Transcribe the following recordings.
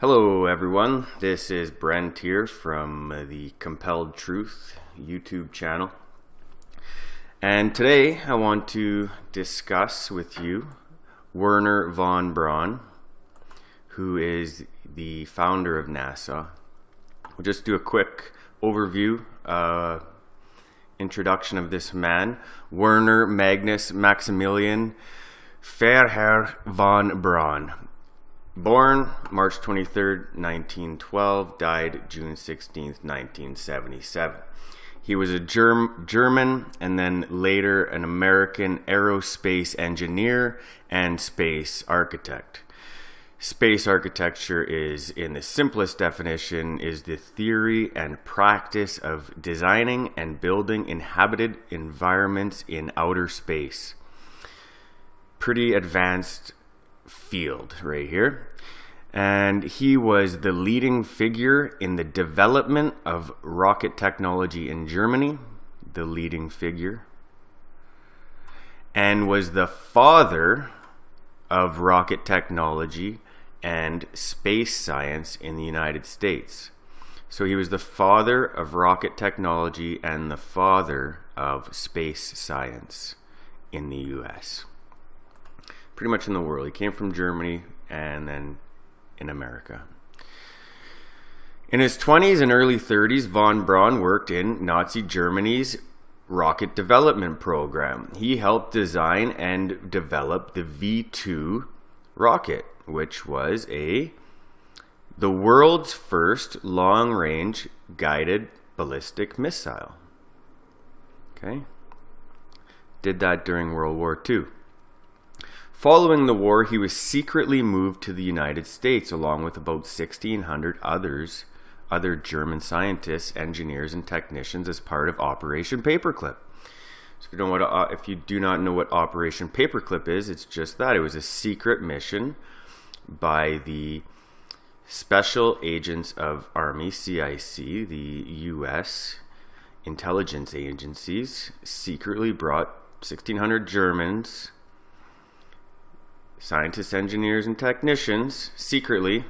Hello everyone, this is Brent here from the Compelled Truth YouTube channel. And today I want to discuss with you Werner Von Braun, who is the founder of NASA. We'll just do a quick overview, introduction of this man. Werner Magnus Maximilian Freiherr von Braun. Born March 23rd, 1912, died June 16th, 1977. He was a German and then later an American aerospace engineer and space architect. Space architecture is, in the simplest definition, is the theory and practice of designing and building inhabited environments in outer space. Pretty advanced field right here. And he was the leading figure in the development of rocket technology in Germany, the leading figure, and was the father of rocket technology and space science in the United States. So he was the father of rocket technology and the father of space science in the US. Pretty much in the world. He came from Germany and then in America. In his 20s and early 30s, von Braun worked in Nazi Germany's rocket development program. He helped design and develop the V2 rocket, which was the world's first long-range guided ballistic missile. Okay? Did that during World War II. Following the war, he was secretly moved to the United States along with about 1,600 other German scientists, engineers, and technicians as part of Operation Paperclip. So if you do not know what Operation Paperclip is, it's just that. It was a secret mission by the Special Agents of Army, CIC, the U.S. intelligence agencies, secretly brought 1,600 Germans, scientists, engineers, and technicians secretly,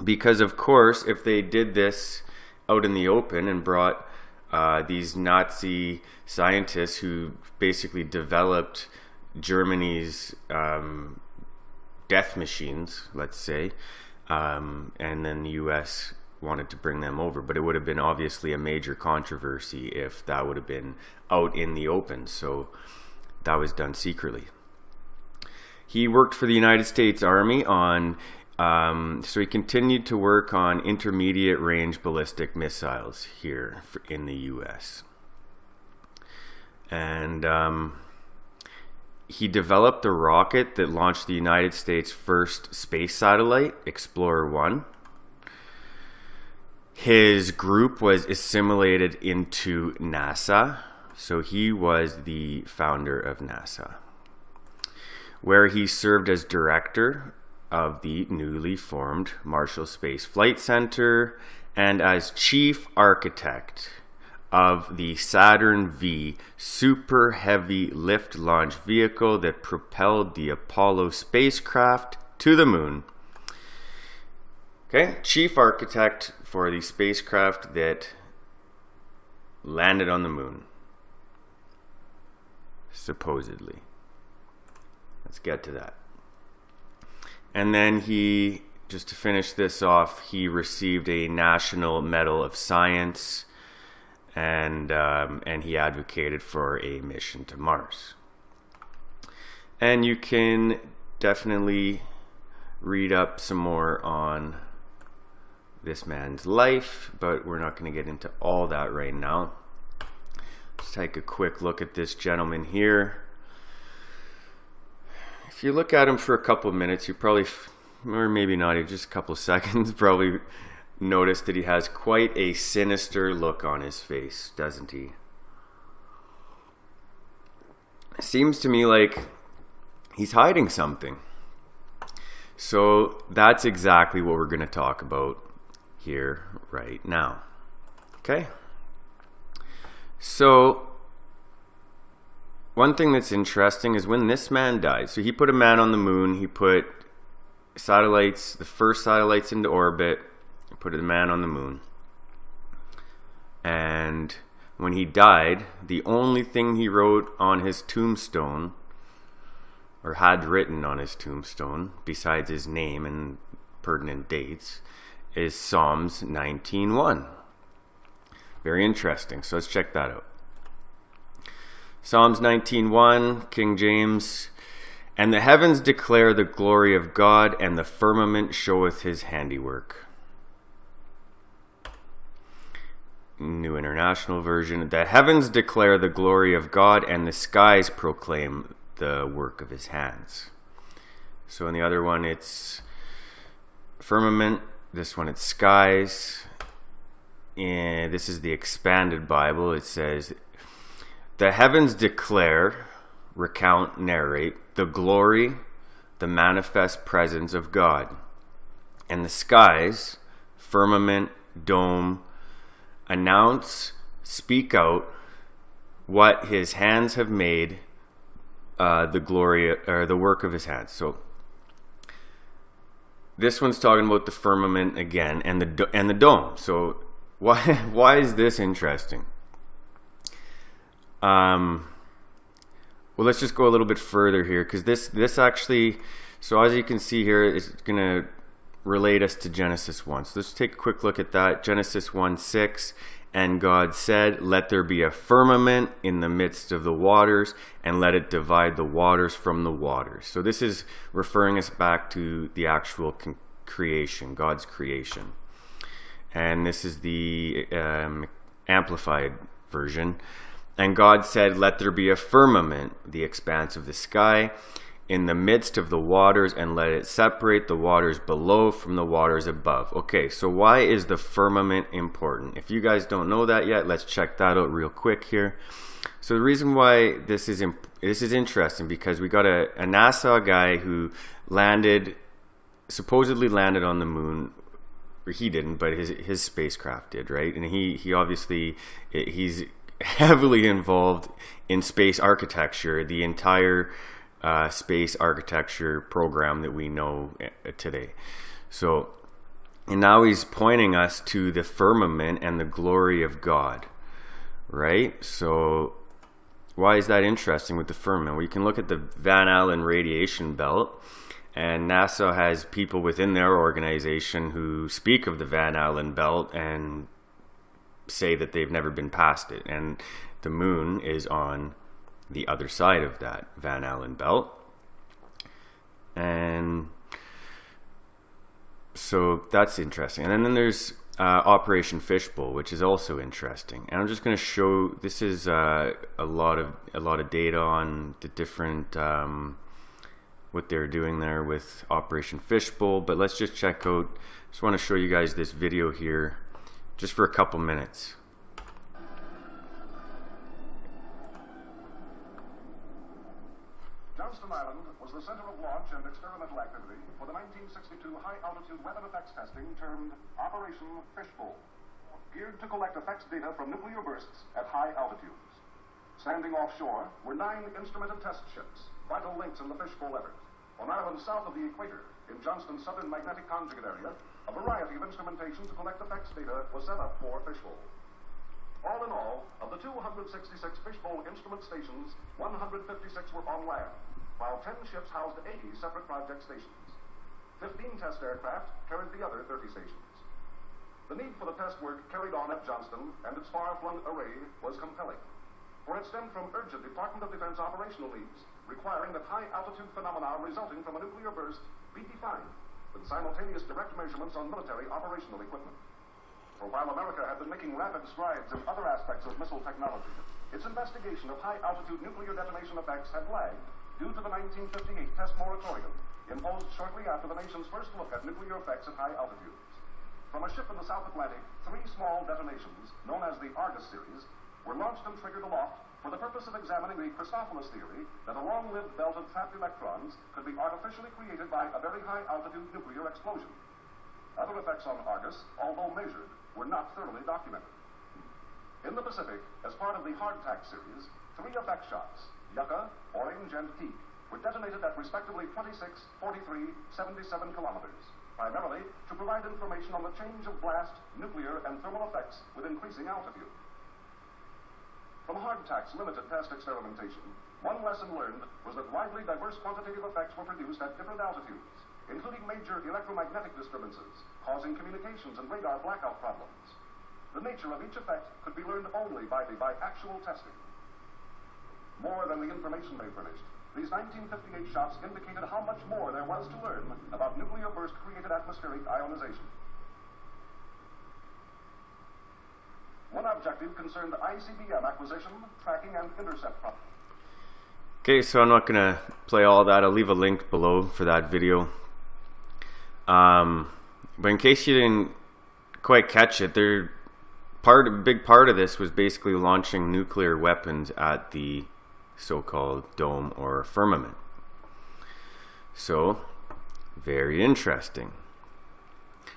because of course if they did this out in the open and brought these Nazi scientists who basically developed Germany's death machines, let's say, and then the US wanted to bring them over, but it would have been obviously a major controversy if that would have been out in the open, so that was done secretly. He worked for the United States Army so he continued to work on intermediate range ballistic missiles here in the US. And he developed the rocket that launched the United States' first space satellite, Explorer 1. His group was assimilated into NASA, so he was the founder of NASA, where he served as director of the newly formed Marshall Space Flight Center and as chief architect of the Saturn V super heavy lift launch vehicle that propelled the Apollo spacecraft to the moon. Okay, chief architect for the spacecraft that landed on the moon, supposedly. Let's get to that. And then just to finish this off, he received a National Medal of Science, and he advocated for a mission to Mars. And you can definitely read up some more on this man's life, but we're not going to get into all that right now. Let's take a quick look at this gentleman here. If you look at him for a couple of minutes, you probably, or maybe not, just a couple of seconds, probably notice that he has quite a sinister look on his face, doesn't he? It seems to me like he's hiding something. So that's exactly what we're going to talk about here right now. Okay? So one thing that's interesting is when this man died, so he put a man on the moon, he put satellites, the first satellites into orbit, put a man on the moon. And when he died, the only thing he wrote on his tombstone, or had written on his tombstone, besides his name and pertinent dates, is Psalms 19:1. Very interesting. So let's check that out. Psalms 19:1, King James. And the heavens declare the glory of God, and the firmament showeth his handiwork. New International Version. The heavens declare the glory of God, and the skies proclaim the work of his hands. So in the other one, it's firmament. This one, it's skies. And this is the Expanded Bible. It says, the heavens declare, recount, narrate the glory, the manifest presence of God. And the skies, firmament, dome, announce, speak out what his hands have made, the glory or the work of his hands. So this one's talking about the firmament again, and the dome. So why is this interesting? Well, let's just go a little bit further here, because this actually, so as you can see here, is going to relate us to Genesis 1. So let's take a quick look at that. Genesis 1:6, and God said, let there be a firmament in the midst of the waters, and let it divide the waters from the waters. So this is referring us back to the actual creation, God's creation. And this is the Amplified version. And God said, let there be a firmament, the expanse of the sky, in the midst of the waters, and let it separate the waters below from the waters above. Okay, so why is the firmament important? If you guys don't know that yet, let's check that out real quick here. So the reason why this is interesting, because we got a NASA guy who supposedly landed on the moon. Or he didn't, but his spacecraft did, right? And he obviously, he's heavily involved in space architecture, the entire space architecture program that we know today. So, and now he's pointing us to the firmament and the glory of God, right? So why is that interesting with the firmament? Well, you can look at the Van Allen radiation belt, and NASA has people within their organization who speak of the Van Allen belt and say that they've never been past it, and the moon is on the other side of that Van Allen belt. And so that's interesting. And then there's Operation Fishbowl, which is also interesting. And I'm just going to show, this is a lot of data on the different what they're doing there with Operation Fishbowl. But let's just check out, just want to show you guys this video here just for a couple minutes. Johnston Island was the center of launch and experimental activity for the 1962 high-altitude weather effects testing termed Operation Fishbowl, geared to collect effects data from nuclear bursts at high altitudes. Standing offshore were 9 instrumented test ships, vital links in the Fishbowl effort. On islands south of the equator, in Johnston's southern magnetic conjugate area, a variety of instrumentation to collect effects data was set up for Fishbowl. All in all, of the 266 Fishbowl instrument stations, 156 were on land, while 10 ships housed 80 separate project stations. 15 test aircraft carried the other 30 stations. The need for the test work carried on at Johnston and its far-flung array was compelling, for it stemmed from urgent Department of Defense operational needs, requiring that high-altitude phenomena resulting from a nuclear burst be defined with simultaneous direct measurements on military operational equipment. For while America had been making rapid strides in other aspects of missile technology, its investigation of high-altitude nuclear detonation effects had lagged due to the 1958 test moratorium imposed shortly after the nation's first look at nuclear effects at high altitudes. From a ship in the South Atlantic, 3 small detonations, known as the Argus series, were launched and triggered aloft for the purpose of examining the Christophilus theory that a long-lived belt of trapped electrons could be artificially created by a very high-altitude nuclear explosion. Other effects on Argus, although measured, were not thoroughly documented. In the Pacific, as part of the Hardtack series, 3 effect shots, Yucca, Orange, and Teak, were detonated at respectively 26, 43, 77 kilometers, primarily to provide information on the change of blast, nuclear, and thermal effects with increasing altitude. From hardtack's limited test experimentation, one lesson learned was that widely diverse quantitative effects were produced at different altitudes, including major electromagnetic disturbances, causing communications and radar blackout problems. The nature of each effect could be learned only by actual testing. More than the information they furnished, these 1958 shots indicated how much more there was to learn about nuclear burst-created atmospheric ionization. One objective concerned ICBM acquisition, tracking, and intercept problems. Okay, so I'm not going to play all that. I'll leave a link below for that video. But in case you didn't quite catch it, a big part of this was basically launching nuclear weapons at the so-called dome or firmament. So, very interesting.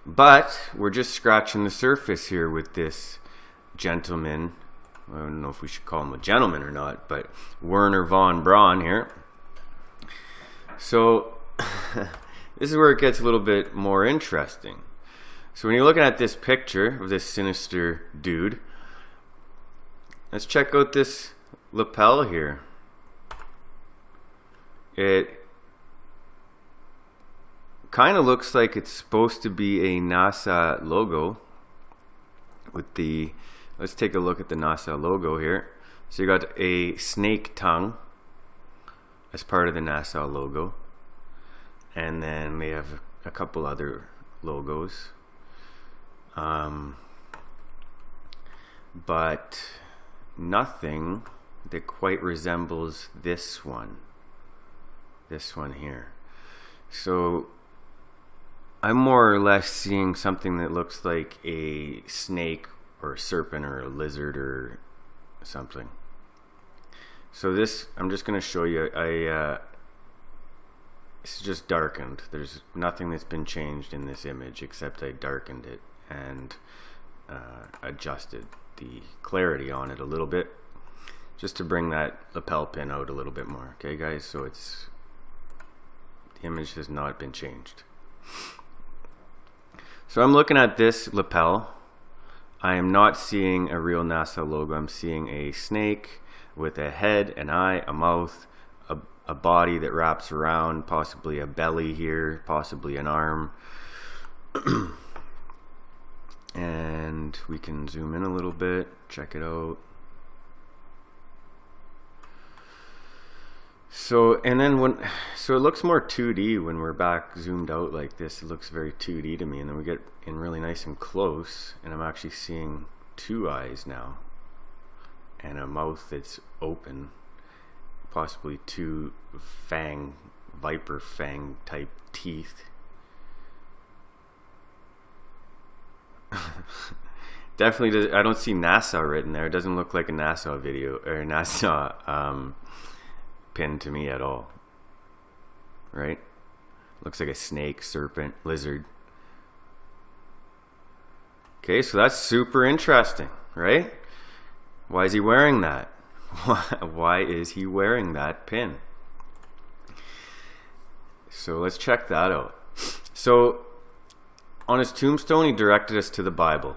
But we're just scratching the surface here with this gentleman. I don't know if we should call him a gentleman or not, but Werner Von Braun here. So this is where it gets a little bit more interesting. So when you're looking at this picture of this sinister dude, let's check out this lapel here. It kind of looks like it's supposed to be a NASA logo with the, let's take a look at the NASA logo here. So you got a snake tongue as part of the NASA logo, and then they have a couple other logos, but nothing that quite resembles this one here. So I'm more or less seeing something that looks like a snake or a serpent or a lizard or something. So this, I'm just going to show you. It's just darkened. There's nothing that's been changed in this image except I darkened it and adjusted the clarity on it a little bit just to bring that lapel pin out a little bit more. Okay, guys, so the image has not been changed. So I'm looking at this lapel. I am not seeing a real NASA logo. I'm seeing a snake with a head, an eye, a mouth, a body that wraps around, possibly a belly here, possibly an arm. And we can zoom in a little bit, check it out. So, and then so it looks more 2D when we're back zoomed out like this. It looks very 2D to me, and then we get in really nice and close, and I'm actually seeing two eyes now, and a mouth that's open, possibly two viper fang type teeth. Definitely does, I don't see NASA written there. It doesn't look like a NASA video or a NASA pin to me at all, right? Looks like a snake, serpent, lizard. Okay, so that's super interesting, right? Why is he wearing that? Why is he wearing that pin? So let's check that out. So on his tombstone, he directed us to the Bible,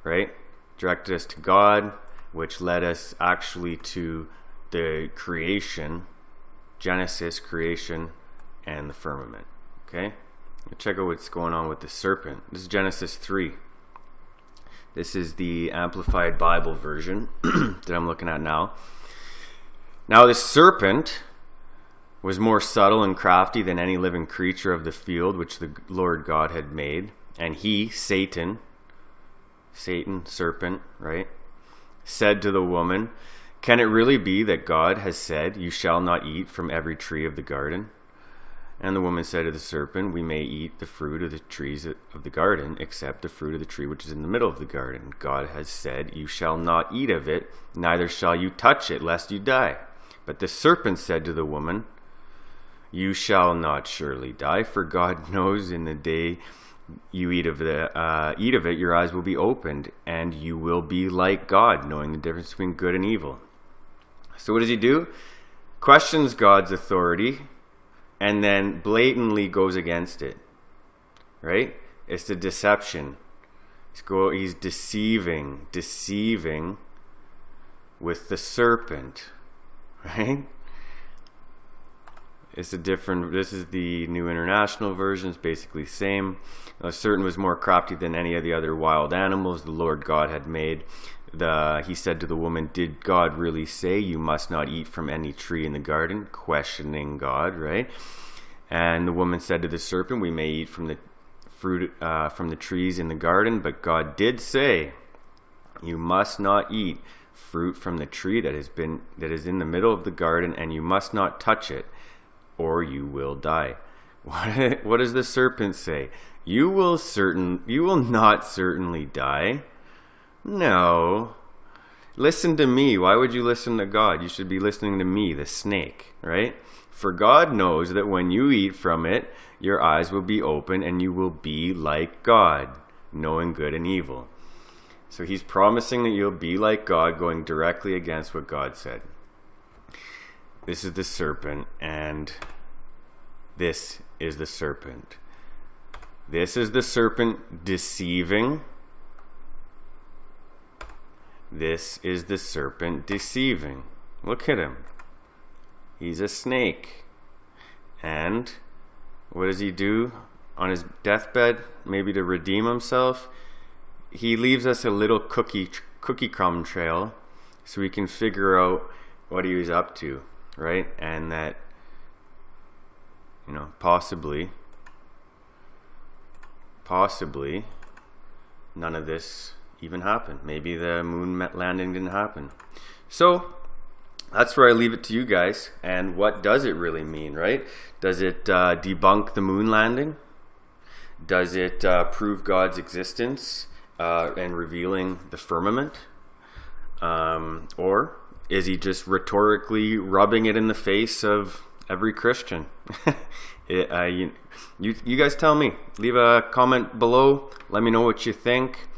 right? Directed us to God, which led us actually to the creation, Genesis, creation, and the firmament. Okay? Let's check out what's going on with the serpent. This is Genesis 3. This is the Amplified Bible version that I'm looking at now. Now, the serpent was more subtle and crafty than any living creature of the field which the Lord God had made. And he, Satan, serpent, right, said to the woman, "Can it really be that God has said, 'You shall not eat from every tree of the garden'?" And the woman said to the serpent, "We may eat the fruit of the trees of the garden, except the fruit of the tree which is in the middle of the garden. God has said, 'You shall not eat of it, neither shall you touch it, lest you die.' But the serpent said to the woman, 'You shall not surely die, for God knows in the day you eat of it, your eyes will be opened, and you will be like God, knowing the difference between good and evil.'" So what does he do? questions God's authority, and then blatantly goes against it, right? It's the deception. He's deceiving with the serpent, right? This is the New International Version. It's basically the same. The serpent was more crafty than any of the other wild animals the Lord God had made. He said to the woman, "Did God really say you must not eat from any tree in the garden?" Questioning God, right? And the woman said to the serpent, "We may eat from the fruit from the trees in the garden, but God did say, you must not eat fruit from the tree that is in the middle of the garden, and you must not touch it, or you will die." What does the serpent say? You will not certainly die. No. Listen to me. Why would you listen to God? You should be listening to me, the snake, right? For God knows that when you eat from it, your eyes will be open and you will be like God, knowing good and evil. So he's promising that you'll be like God, going directly against what God said. This is the serpent, and this is the serpent. This is the serpent deceiving. This is the serpent deceiving. Look at him. He's a snake. And what does he do on his deathbed? Maybe to redeem himself. He leaves us a little cookie crumb trail so we can figure out what he was up to, right? And that, possibly none of this even happened. Maybe the moon landing didn't happen. So that's where I leave it to you guys. And what does it really mean, right? Does it debunk the moon landing? Does it prove God's existence and revealing the firmament? Or is he just rhetorically rubbing it in the face of every Christian? You guys tell me. Leave a comment below. Let me know what you think.